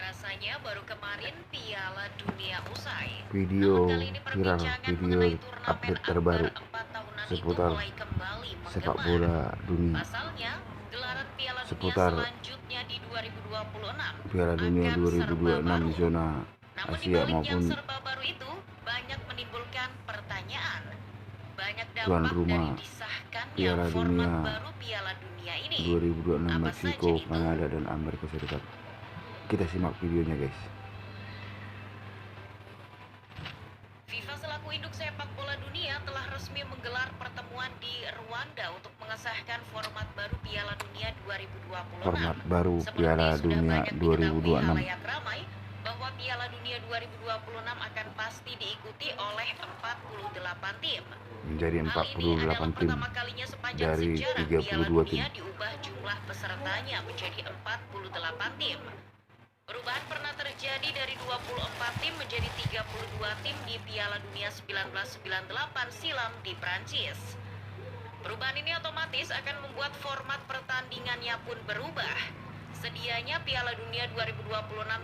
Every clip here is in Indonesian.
Rasanya baru kemarin Piala Dunia usai. Video Namun kali ini viral, perbincangan video mengenai turnamen update akbar terbaru 4 tahunan itu seputar mulai kembali sepak menggema. bola dunia. Pasalnya, gelaran Piala Dunia Seputar selanjutnya di 2026 Piala Dunia akan serba 2026 di baru. zona Namun di Asia balik yang maupun serba baru itu, banyak menimbulkan pertanyaan. Banyak tuan dampak dari rumah disahkannya Piala format Dunia baru Piala Dunia ini. 2026 Apa Meksiko, saja itu? Kanada, dan Amerika Serikat. Kita simak videonya, guys. FIFA selaku induk sepak bola dunia telah resmi menggelar pertemuan di Rwanda untuk mengesahkan format baru Piala Dunia 2026. Format baru Seperti Piala sudah Dunia banyak diketahui 2026 halayak ramai bahwa Piala Dunia 2026 akan pasti diikuti oleh 48 tim. menjadi Hal ini adalah 48 tim pertama kalinya sepanjang dari sejarah Piala 32 Dunia tim. diubah jumlah pesertanya menjadi 48 tim. Perubahan pernah terjadi dari 24 tim menjadi 32 tim di Piala Dunia 1998 silam di Prancis. Perubahan ini otomatis akan membuat format pertandingannya pun berubah. Sedianya Piala Dunia 2026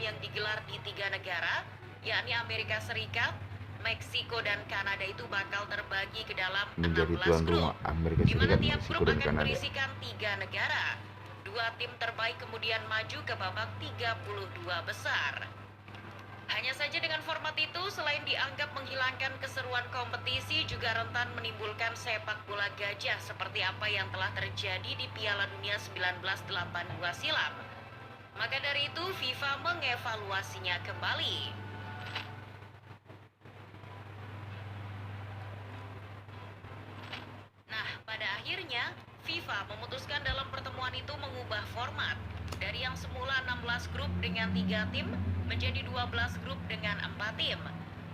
yang digelar di 3 negara, yakni Amerika Serikat, Meksiko, dan Kanada itu bakal terbagi ke dalam Menjadi 16 tuan grup, rumah Amerika di mana Serikat, tiap Meksiko, grup dan akan Kanada. berisikan 3 negara. 2 tim terbaik kemudian maju ke babak 32 besar. Hanya saja dengan format itu, selain dianggap menghilangkan keseruan kompetisi, juga rentan menimbulkan sepak bola gajah seperti apa yang telah terjadi di Piala Dunia 1982 silam. Maka dari itu, FIFA mengevaluasinya kembali. Nah, pada akhirnya, FIFA memutuskan dalam pertemuan itu mengubah format dari yang semula 16 grup dengan 3 tim menjadi 12 grup dengan 4 tim,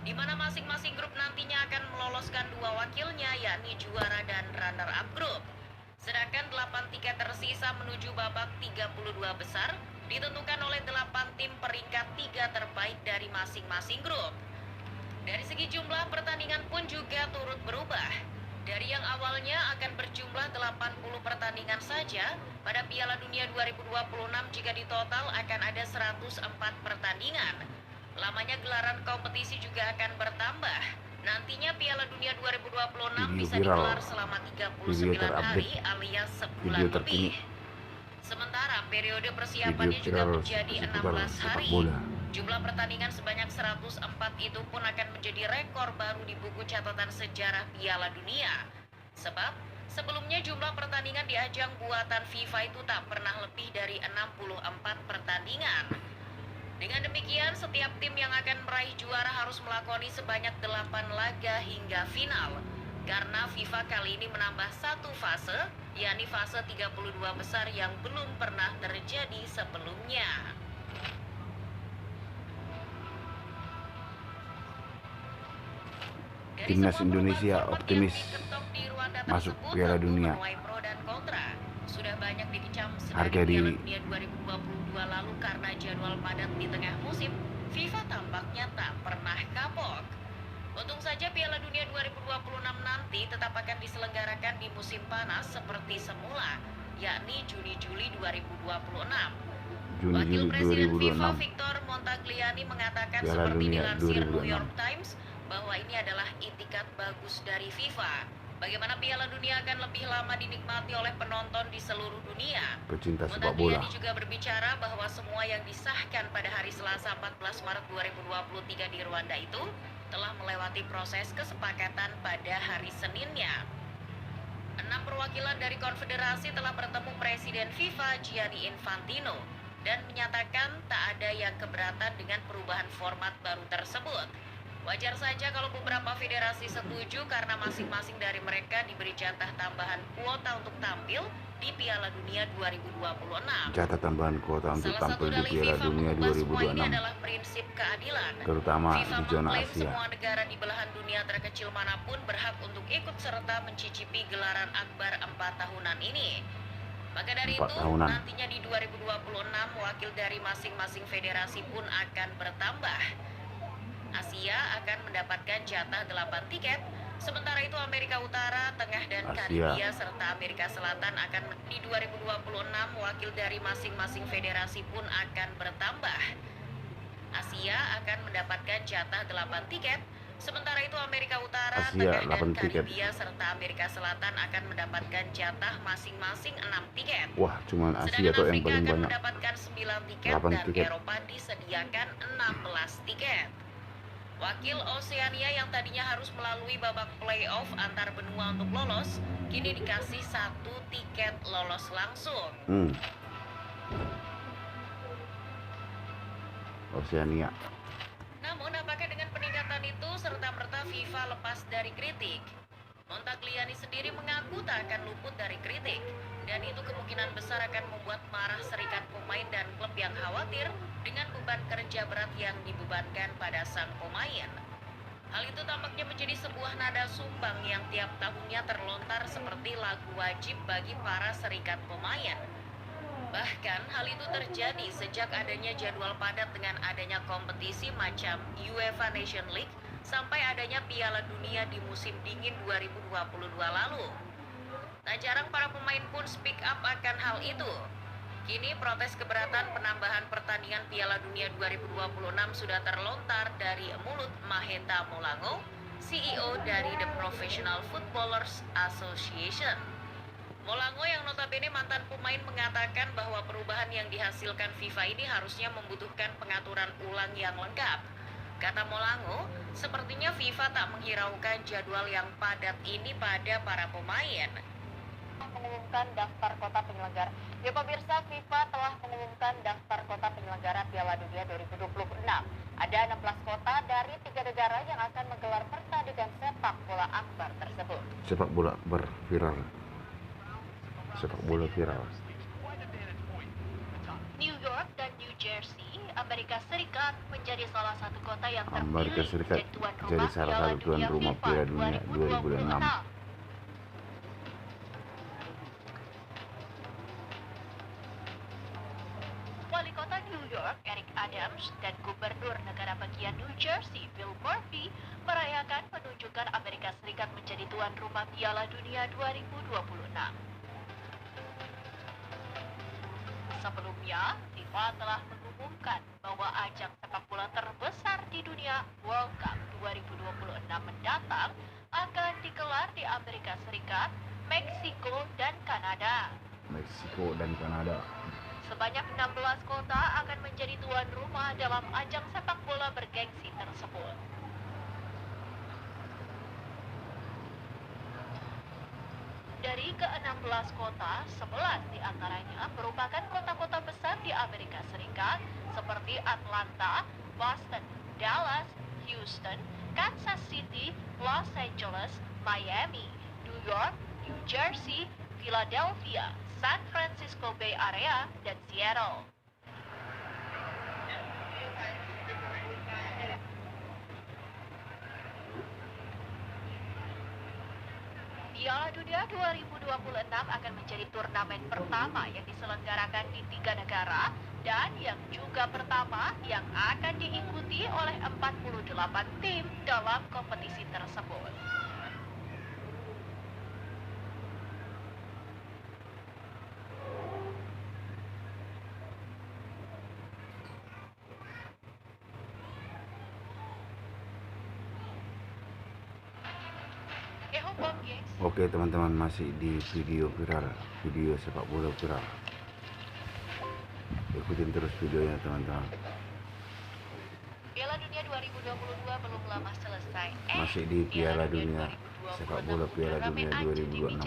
di mana masing-masing grup nantinya akan meloloskan 2 wakilnya, yakni juara dan runner-up grup. Sedangkan 8 tiket tersisa menuju babak 32 besar ditentukan oleh 8 tim peringkat 3 terbaik dari masing-masing grup. Dari segi jumlah pertandingan pun juga turut berubah. Dari yang awalnya akan berjumlah 80 pertandingan saja, pada Piala Dunia 2026 jika ditotal akan ada 104 pertandingan. Lamanya gelaran kompetisi juga akan bertambah. Nantinya Piala Dunia 2026 Video bisa viral, digelar selama 39 video terupdate, hari alias sebulan video terkini, lebih. Sementara periode persiapannya video juga viral menjadi seputar 16 sepak hari. bola. Jumlah pertandingan sebanyak 104 itu pun akan menjadi rekor baru di buku catatan sejarah Piala Dunia. Sebab sebelumnya jumlah pertandingan di ajang buatan FIFA itu tak pernah lebih dari 64 pertandingan. Dengan demikian, setiap tim yang akan meraih juara harus melakoni sebanyak 8 laga hingga final. Karena FIFA kali ini menambah satu fase, yakni fase 32 besar yang belum pernah terjadi sebelumnya. Timnas Indonesia optimis masuk Piala Dunia. Sudah banyak dikecam Harga sedari Piala diri. Dunia 2022 lalu karena jadwal padat di tengah musim, FIFA tampaknya tak pernah kapok. Untung saja Piala Dunia 2026 nanti tetap akan diselenggarakan di musim panas seperti semula, yakni Juni-Juli 2026. Wakil Juni-Juli Presiden FIFA 2026 Victor Montagliani mengatakan Piala seperti Dunia dilansir New 2026. York Times bahwa ini adalah itikat bagus dari FIFA. Bagaimana Piala Dunia akan lebih lama dinikmati oleh penonton di seluruh dunia. pecinta sepak bola. Montagliani juga berbicara bahwa semua yang disahkan pada hari Selasa 14 Maret 2023 di Rwanda itu telah melewati proses kesepakatan pada hari Seninnya. 6 perwakilan dari konfederasi telah bertemu Presiden FIFA Gianni Infantino dan menyatakan tak ada yang keberatan dengan perubahan format baru tersebut. Wajar saja kalau beberapa federasi setuju karena masing-masing dari mereka diberi jatah tambahan kuota untuk tampil di Piala Dunia 2026. Jatah tambahan kuota untuk Salah satu tampil di dalih Piala FIFA Dunia mengubah semua ini 2026, adalah prinsip keadilan. terutama FIFA di zona mengklaim Asia. semua negara di belahan dunia terkecil manapun berhak untuk ikut serta mencicipi gelaran akbar 4 tahunan ini. Maka dari 4 itu, tahunan. nantinya di 2026 wakil dari masing-masing federasi pun akan bertambah. Asia akan mendapatkan jatah 8 tiket, sementara itu Amerika Utara, Tengah, dan Asia. Karibia serta Amerika Selatan akan di 2026 wakil dari masing-masing federasi pun akan bertambah. Asia akan mendapatkan jatah 8 tiket, sementara itu Amerika Utara, Asia Tengah dan 8 tiket. Karibia serta Amerika Selatan akan mendapatkan jatah masing-masing 6 tiket. Wah, cuman Asia Sedangkan tuh yang Afrika paling akan banyak. mendapatkan 9 tiket 8 dan tiket. Eropa disediakan 16 tiket. Wakil Oseania yang tadinya harus melalui babak playoff antar benua untuk lolos, kini dikasih 1 tiket lolos langsung. Oseania. Namun apakah dengan peningkatan itu serta-merta FIFA lepas dari kritik? Montagliani sendiri mengaku tak akan luput dari kritik, dan itu kemungkinan besar akan membuat marah serikat pemain dan klub yang khawatir dengan beban kerja berat yang dibebankan pada sang pemain. Hal itu tampaknya menjadi sebuah nada sumbang yang tiap tahunnya terlontar seperti lagu wajib bagi para serikat pemain. Bahkan hal itu terjadi sejak adanya jadwal padat dengan adanya kompetisi macam UEFA Nation League sampai adanya Piala Dunia di musim dingin 2022 lalu. Tak jarang para pemain pun speak up akan hal itu. Kini protes keberatan penambahan pertandingan Piala Dunia 2026 sudah terlontar dari mulut Maheta Molango, CEO dari The Professional Footballers Association. Molango yang notabene mantan pemain mengatakan bahwa perubahan yang dihasilkan FIFA ini harusnya membutuhkan pengaturan ulang yang lengkap. Kata Molango, sepertinya FIFA tak menghiraukan jadwal yang padat ini pada para pemain. Mengumumkan daftar kota penyelenggara. Ya pemirsa, FIFA telah mengumumkan daftar kota penyelenggara Piala Dunia 2026. Ada 16 kota dari 3 negara yang akan menggelar pertandingan sepak bola akbar tersebut. Sepak bola akbar viral. Sepak bola viral. New York dan New Jersey, Amerika Serikat menjadi salah satu kota yang terpilih Amerika Serikat jadi salah satu tuan rumah Piala Dunia 2026. Wali kota New York, Eric Adams, dan Gubernur negara bagian New Jersey, Bill Murphy, merayakan penunjukan Amerika Serikat menjadi tuan rumah Piala Dunia 2026. Sebelumnya, FIFA telah mengumumkan bahwa ajang sepak bola terbesar di dunia, World Cup 2026 mendatang, akan digelar di Amerika Serikat, Meksiko, dan Kanada. Sebanyak 16 kota akan menjadi tuan rumah dalam ajang sepak bola bergengsi tersebut. Dari ke-16 kota, 11 diantaranya merupakan kota-kota besar di Amerika Serikat seperti Atlanta, Boston, Dallas, Houston, Kansas City, Los Angeles, Miami, New York, New Jersey, Philadelphia, San Francisco Bay Area, dan Seattle. Piala Dunia 2026 akan menjadi turnamen pertama yang diselenggarakan di 3 negara dan yang juga pertama yang akan diikuti oleh 48 tim dalam kompetisi tersebut. Oke teman-teman, masih di video viral, video sepak bola viral. Ikutin terus videonya teman-teman. Piala Dunia 2022 belum lama selesai. Masih di Piala Dunia sepak bola Piala Dunia 2026.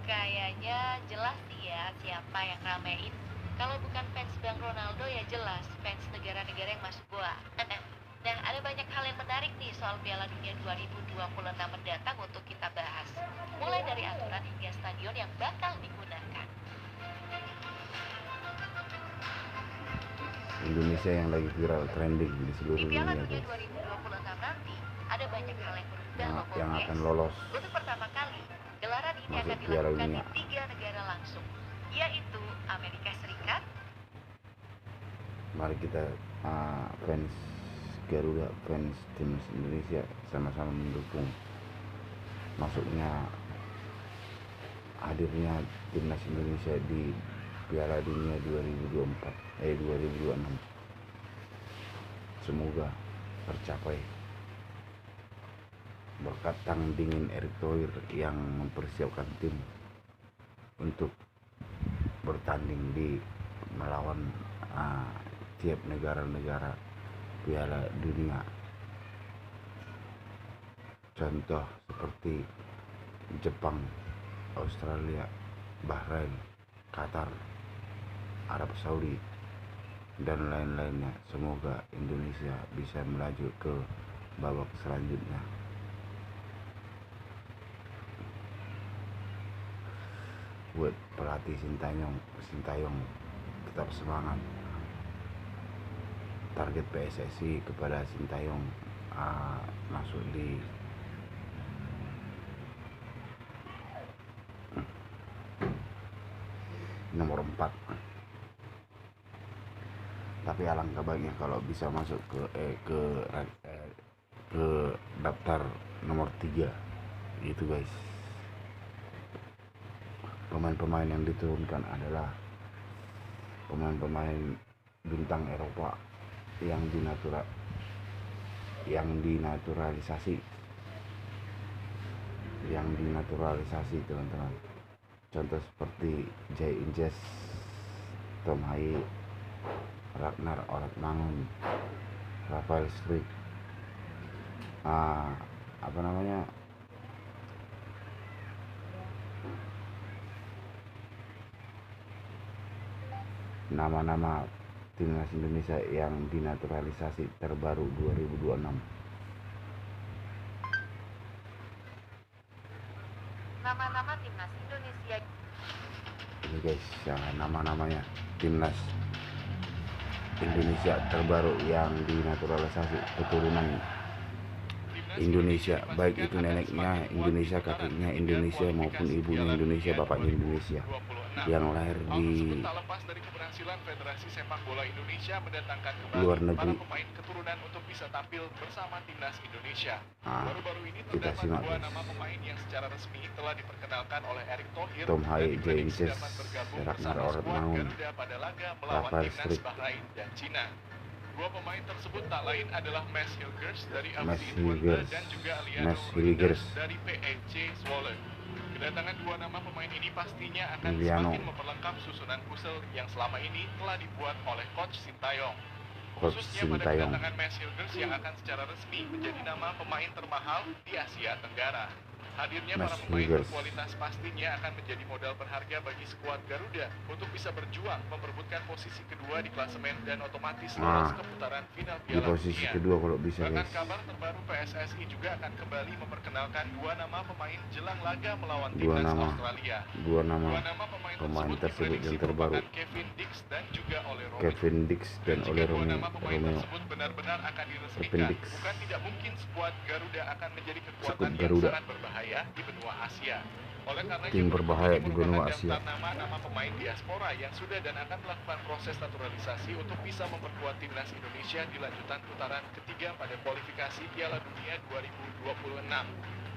Kayaknya jelas sih ya siapa yang ramein. Kalau bukan fans Bang Ronaldo ya jelas fans negara-negara yang masuk gua. Nah, ada banyak hal yang menarik nih soal Piala Dunia 2026 mendatang untuk kita bahas. Mulai dari aturan hingga stadion yang bakal digunakan. Indonesia yang lagi viral trending di seluruh Di Piala dunia Dunia guys. 2026 nanti ada banyak hal yang berubah Yang guys. akan lolos Untuk pertama kali, gelaran ini masuk akan Piala dilakukan di Dunia. 3 negara langsung, yaitu Amerika Serikat. Mari kita fans Garuda, fans timnas Indonesia sama-sama mendukung masuknya hadirnya timnas Indonesia di Piala Dunia 2026. semoga tercapai berkat dingin Erick Thohir yang mempersiapkan tim untuk bertanding di melawan tiap negara-negara Piala Dunia, contoh seperti Jepang, Australia, Bahrain, Qatar, Arab Saudi, dan lain-lainnya. Semoga Indonesia bisa melaju ke babak selanjutnya. Buat pelatih Sintayong tetap semangat. Target PSSI kepada Sintayong masuk di nomor 4. Tapi alangkah baiknya kalau bisa masuk ke daftar nomor 3 itu guys. Pemain-pemain yang diturunkan adalah pemain-pemain bintang Eropa yang dinaturalisasi teman-teman. Contoh seperti Jay Injes, Tom Haye, Ragnar Ortmangun, Rafael Struijk, nama-nama timnas Indonesia yang dinaturalisasi terbaru 2026. Nama-nama timnas Indonesia. Ini guys, ya, nama-namanya timnas Indonesia terbaru yang dinaturalisasi keturunan Indonesia, baik itu neneknya Indonesia, kakeknya Indonesia maupun ibunya Indonesia, bapaknya Indonesia, yang lahir di Federasi Sepak Bola Indonesia mendatangkan kembali luar negeri. para pemain keturunan untuk bisa tampil bersama timnas Indonesia. Baru-baru ini Kita terdapat simak, dua guys. nama pemain yang secara resmi telah diperkenalkan oleh Erick Thohir Tom Haye, dan diprediksi Jay Injes, dapat bergabung Ragnar bersama skuad Ortmangun, Garuda pada laga melawan Rafael timnas Struijk. Bahrain dan Cina. Dua pemain tersebut tak lain adalah Mads Hilgers dari Mads FC Twente Hilgers. dan juga Mads Liano Hilgers. Reinders dari PSC Zwolle. Kedatangan dua nama pemain ini pastinya akan Liano. semakin memperlengkap susunan puzzle yang selama ini telah dibuat oleh Coach Sintayong. Coach Khususnya pada Sintayong. kedatangan Mads Hilgers yang akan secara resmi menjadi nama pemain termahal di Asia Tenggara. Hadirnya para Mads pemain Hilgers. berkualitas pastinya akan menjadi modal berharga bagi skuad Garuda untuk bisa berjuang memperebutkan posisi kedua di klasemen dan otomatis lolos ke putaran final Di Piala posisi Dunia. kedua kalau bisa Bahkan guys. kabar terbaru PSSI juga akan kembali memperkenalkan dua nama pemain jelang laga melawan Dua timnas nama. Australia. Dua nama Dua nama pemain pemain tersebut tersebut diprediksi yang terbaru, merupakan Kevin Dix dan juga Ole Romeo. Kevin Dix dan Jika Ole dua Romeo. nama pemain tersebut benar-benar akan Kevin diresmikan, Dix. bukan tidak mungkin skuad Garuda akan menjadi kekuatan Skuad yang Garuda. sangat berbahaya di benua Asia. Oleh karena Tim berbahaya di benua merupakan Asia. daftar nama-nama pemain diaspora yang sudah dan akan melakukan proses naturalisasi untuk bisa memperkuat timnas Indonesia di lanjutan putaran ketiga pada kualifikasi Piala Dunia 2026.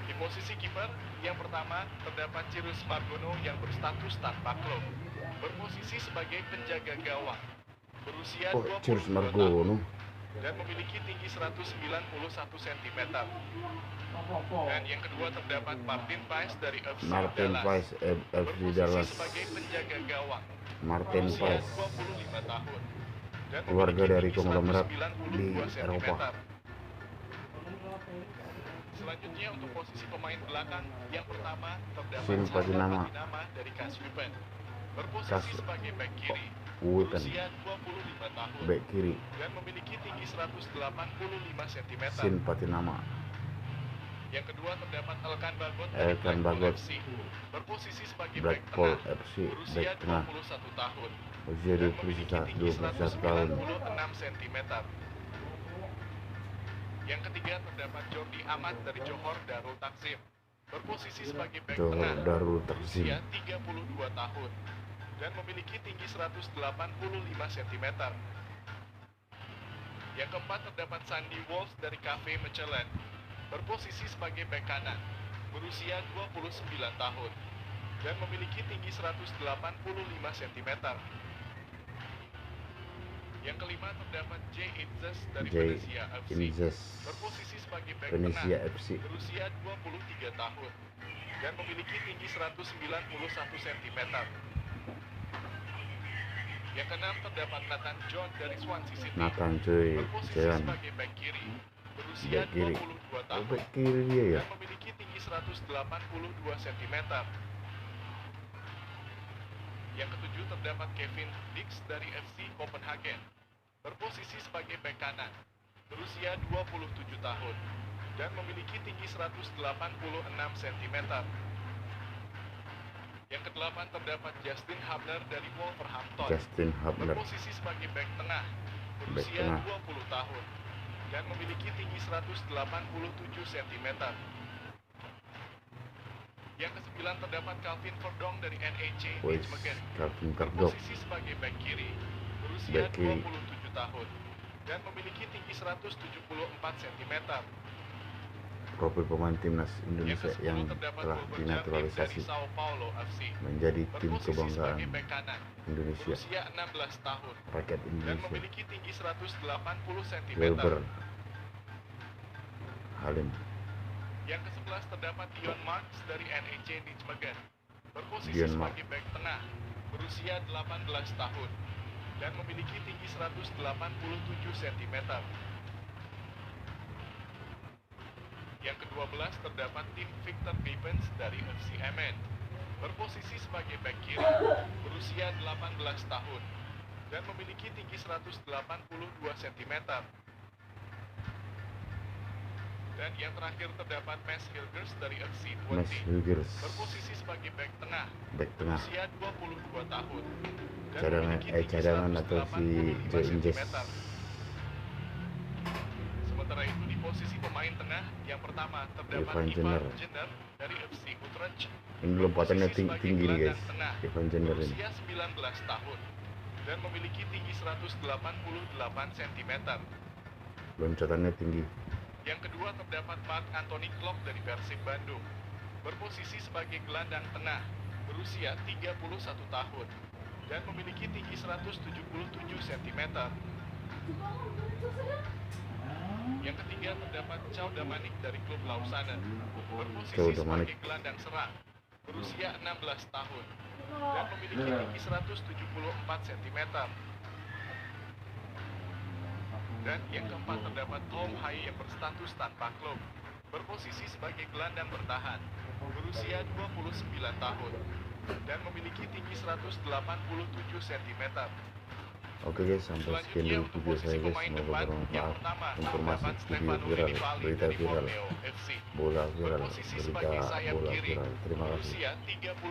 Di posisi kiper, yang pertama terdapat Cyrus Margono yang berstatus tanpa klub, berposisi sebagai penjaga gawang, berusia Oh, 22 Cyrus tahun Margono. dan memiliki tinggi 191 cm. Dan yang kedua terdapat Martin Paes dari FC Martin Dallas, Paes, FC berposisi Dallas. sebagai penjaga gawang, Martin berusia Paes, 25 tahun dan keluarga memiliki dari tinggi konglomerat 192 di cm. Eropa. Selanjutnya untuk posisi pemain belakang, yang pertama terdapat Sin Sandra Patinama. Patinama dari Kaswipen, berposisi Kas- sebagai bek kiri, Wipen, berusia 25 tahun bek kiri, dan memiliki tinggi 185 cm. Sin Patinama. Yang kedua terdapat Elkan Bagot dari Elkan Blackpool Bagot. FC, berposisi sebagai bek Blackpool tengah, FC, berusia bek tengah, 21 tahun usia dan memiliki tinggi 21 tahun. 196 cm. Yang ketiga terdapat Jordi Amat dari Johor Darul Takzim, berposisi sebagai bek Johor tengah, Darul Takzim. berusia 32 tahun dan memiliki tinggi 185 cm. Yang keempat terdapat Sandy Walsh dari Cafe Mechelen, berposisi sebagai bek kanan, berusia 29 tahun dan memiliki tinggi 185 cm. Yang kelima terdapat Jay Itzes dari Jay Venezia FC. Inzes Berposisi sebagai bek Venezia tengah, FC. berusia 23 tahun dan memiliki tinggi 191 cm. Yang keenam terdapat Nathan John dari Swansea City. Nathan cuy, Berposisi John sebagai bek kiri, berusia bek kiri. 22 Oh, tahun bek kiri dia ya. dan memiliki tinggi 182 cm. Yang ketujuh terdapat Kevin Dix dari FC Copenhagen. Berposisi sebagai bek kanan, berusia 27 tahun dan memiliki tinggi 186 cm. Yang kedelapan terdapat Justin Hubner dari Wolverhampton. Justin Hubner, Berposisi sebagai bek tengah, bek berusia tengah. 20 tahun dan memiliki tinggi 187 cm. Yang kesembilan terdapat Calvin Verdong dari NEC Wes, Nijmegen. Calvin Verdong, Berposisi sebagai bek kiri, berusia bek kiri. 27 tahun dan memiliki tinggi 174 cm. profil pemain timnas Yang Indonesia ke-10 yang terdapat telah Robert Jardim dari dinaturalisasi Sao Paulo FC. menjadi tim Berposisi kebanggaan sebagai bek kanan, Indonesia, berusia 16 tahun rakyat dan Indonesia. memiliki tinggi 180 cm. Wilber Halim, Yang ke-11 terdapat Dion Marks dari NEC Nijmegen. Berposisi Dion sebagai bek tengah, berusia 18 tahun dan memiliki tinggi 187 cm. Yang ke-12 terdapat Tim Victor Gibbons dari FC Emmen. Berposisi sebagai bek kiri, berusia 18 tahun dan memiliki tinggi 182 cm. Dan yang terakhir terdapat Mads Hilgers dari FC Mas Twente. Hilgers, Berposisi sebagai bek tengah, bek tengah. berusia 22 tahun dan Cadangan, memiliki tinggi cadangan atau si 185 Jay Inzes. cm. Sementara itu di posisi pemain tengah yang pertama terdapat Ivan Ivan Jenner. Jenner dari FC Utrecht. Ini lompatannya Berposisi sebagai tinggi nih guys, gelandang tengah, Ivan Jenner ini. berusia 19 tahun dan memiliki tinggi 188 cm. Loncatannya tinggi. Yang kedua terdapat Mark Anthony Klok dari Persib Bandung. Berposisi sebagai gelandang tengah, berusia 31 tahun dan memiliki tinggi 177 cm. Yang ketiga terdapat Chow Damanik dari klub Lausanne. Berposisi Chow Damanik. sebagai gelandang serang, berusia 16 tahun dan memiliki tinggi 174 cm. Dan yang keempat terdapat Tom Hai yang berstatus tanpa klub. Berposisi sebagai gelandang bertahan, berusia 29 tahun dan memiliki tinggi 187 cm. Oke guys, sampai sekian Selanjutnya dulu untuk video posisi saya guys, pemain semoga depan yang bermanfaat. pertama Informasi terdapat video Stefano viral, Lillipali berita dari viral, Borneo FC. bola viral, Berposisi berita sebagai sayap bola kiri, viral. Terima kasih. berusia 30